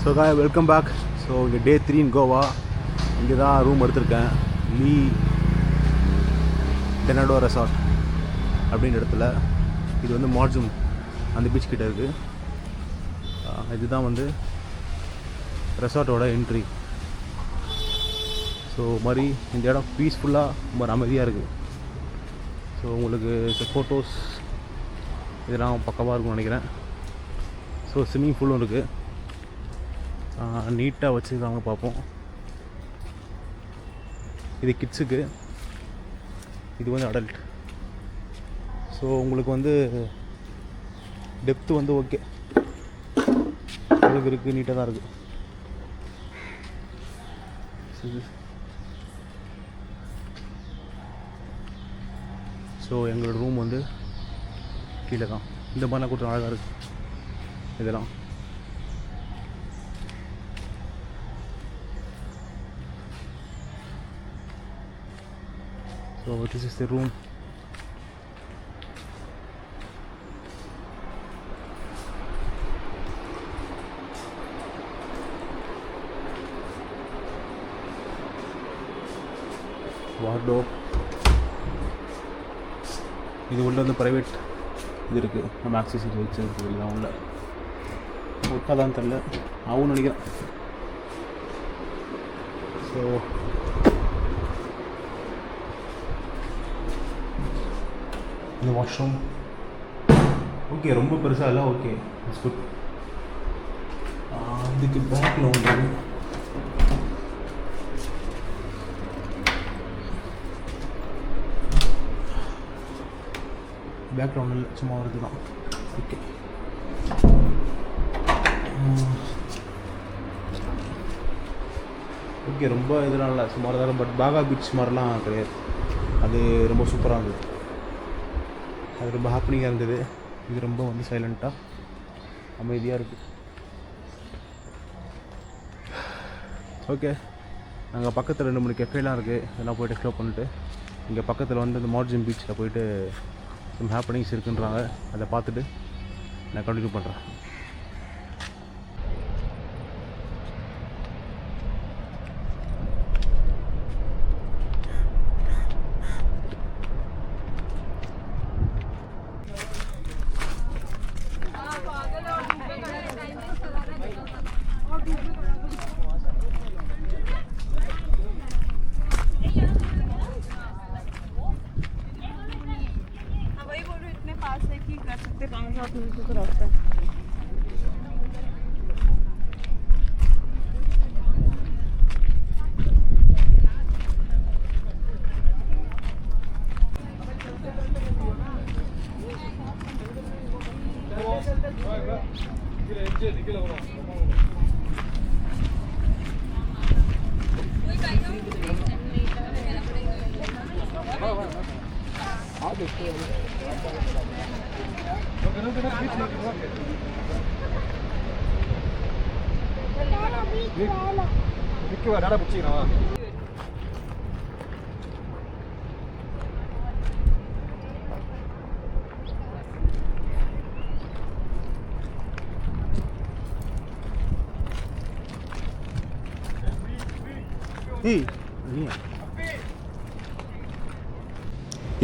So காய் welcome back. So இங்கே டே 3 இன் கோவா. இங்கே தான் ரூம் எடுத்திருக்கேன். லீ டெனடோ ரெசார்ட் அப்படின்ற இடத்துல. இது வந்து மார்ஜும் அந்த பீச் கிட்டே இருக்குது. இதுதான் வந்து ரெசார்ட்டோட என்ட்ரி. ஸோ மாதிரி இந்த இடம் பீஸ்ஃபுல்லாக ரொம்ப அமைதியாக இருக்குது. ஸோ உங்களுக்கு ஃபோட்டோஸ் இதெல்லாம் பக்கமாக இருக்கும்னு நினைக்கிறேன். ஸோ ஸ்விம்மிங் பூலும் இருக்குது. நீட்டாக வச்சுருக்காங்க. பார்ப்போம். இது கிட்ஸுக்கு, இது வந்து அடல்ட். ஸோ உங்களுக்கு வந்து டெப்த்து வந்து ஓகே அளவுக்கு இருக்குது, நீட்டாக தான் இருக்குது. ஸோ எங்களோட ரூம் வந்து கீழே தான். இந்த மாதிரிலாம் கொடுத்து அழகாக இருக்குது இதெல்லாம். So this is the room. Wardrobe. இது உள்ள வந்து ப்ரைவேட் இது இருக்குது. நம்ம ஆக்சஸரி வச்சுருக்கு. இதுதான் உள்ள ஒட்டாதான் தெரில, ஆகும்னு நினைக்கிறேன். ஸோ இந்த வாஷ்ரூம் ஓகே, ரொம்ப பெருசாக இல்லை. Okay, it's good. இதுக்கு பேக்கில் ஒன்று பேக்ரவுண்ட் இல்லை, சும்மா வருது தான். ஓகே, ஓகே, ரொம்ப இதெல்லாம் இல்லை, சுமார் தான். பட் பாகா பீச் மாதிரிலாம் கிடையாது. அது ரொம்ப சூப்பராக இருந்தது. அது ரொம்ப ஹாப்பனிங்காக இருந்தது. இது ரொம்ப வந்து சைலண்ட்டாக அமைதியாக இருக்குது. ஓகே, நாங்கள் பக்கத்தில் 2-3 கெஃபேலாம் இருக்குது. இதெல்லாம் போய்ட்டு எக்ஸ்ப்ளோர் பண்ணிட்டு இங்கே பக்கத்தில் வந்து இந்த மார்ஜின் பீச்சில் போய்ட்டு some ஹாப்பனிங்ஸ் இருக்குன்றாங்க. அதை பார்த்துட்டு நான் கண்டினியூ பண்ணுறேன்.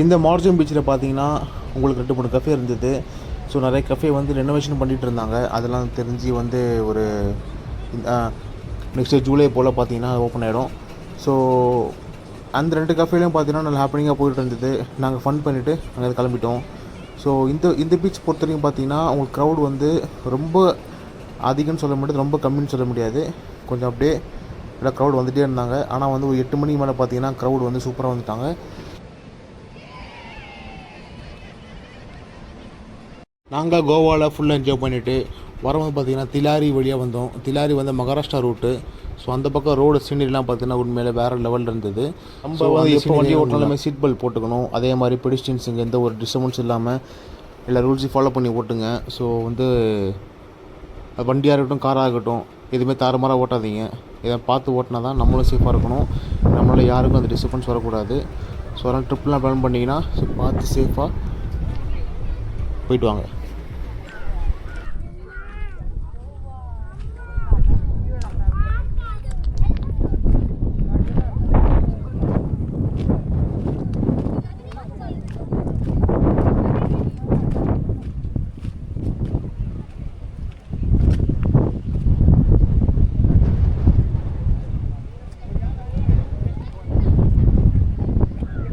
இந்த மார்ஜின் பீச்சில் பார்த்தீங்கன்னா உங்களுக்கு 2-3 கஃபே இருந்தது. ஸோ நிறைய கஃபே வந்து ரெனோவேஷன் பண்ணிகிட்டு இருந்தாங்க. அதெல்லாம் தெரிஞ்சு வந்து ஒரு நெக்ஸ்ட் ஜூலை போல் பார்த்தீங்கன்னா ஓப்பன் ஆகிடும். ஸோ அந்த 2 கஃபேலையும் பார்த்தீங்கன்னா நல்லா ஹாப்பனிங்காக போயிட்டு இருந்தது. நாங்கள் ஃபன் பண்ணிவிட்டு அங்கே கிளம்பிட்டோம். ஸோ இந்த பீச் பொறுத்த வரைக்கும் பார்த்தீங்கன்னா உங்களுக்கு க்ரௌட் வந்து ரொம்ப அதிகம்னு சொல்ல முடியாது, ரொம்ப கம்மின்னு சொல்ல முடியாது. கொஞ்சம் அப்படியே எல்லாம் க்ரௌட் வந்துகிட்டே இருந்தாங்க. ஆனால் வந்து ஒரு 8 மணிக்கு மேலே பார்த்தீங்கன்னா க்ரௌட் வந்து சூப்பராக வந்துட்டாங்க. நாங்கள் கோவாவில் ஃபுல்லாக என்ஜாய் பண்ணிவிட்டு வரும்போது பார்த்திங்கன்னா திலாரி வழியாக வந்தோம். திலாரி வந்து மகாராஷ்டிரா ரூட்டு. ஸோ அந்த பக்கம் ரோடு சீனரிலாம் பார்த்திங்கன்னா உண்மையிலே வேறு லெவலில் இருந்தது. நம்ம வந்து எப்போ வண்டி ஓட்டினாலுமே சீட் பெல்ட் போட்டுக்கணும். அதே மாதிரி பெடிஸ்டியன்ஸுங்க எந்த ஒரு டிஸ்டர்பன்ஸ் இல்லாமல் எல்லா ரூல்ஸையும் ஃபாலோ பண்ணி ஓட்டுங்க. ஸோ வந்து வண்டியாக இருக்கட்டும், காராக இருக்கட்டும், எதுவுமே தாறுமாறாக ஓட்டாதீங்க. இதை பார்த்து ஓட்டினா தான் நம்மளும் சேஃபாக இருக்கணும். நம்மளால் யாருக்கும் அந்த டிஸ்டர்பன்ஸ் வரக்கூடாது. ஸோ அதனால் ட்ரிப்லாம் பிளான் பண்ணிங்கன்னா ஸோ பார்த்து சேஃபாக போயிட்டு வாங்க.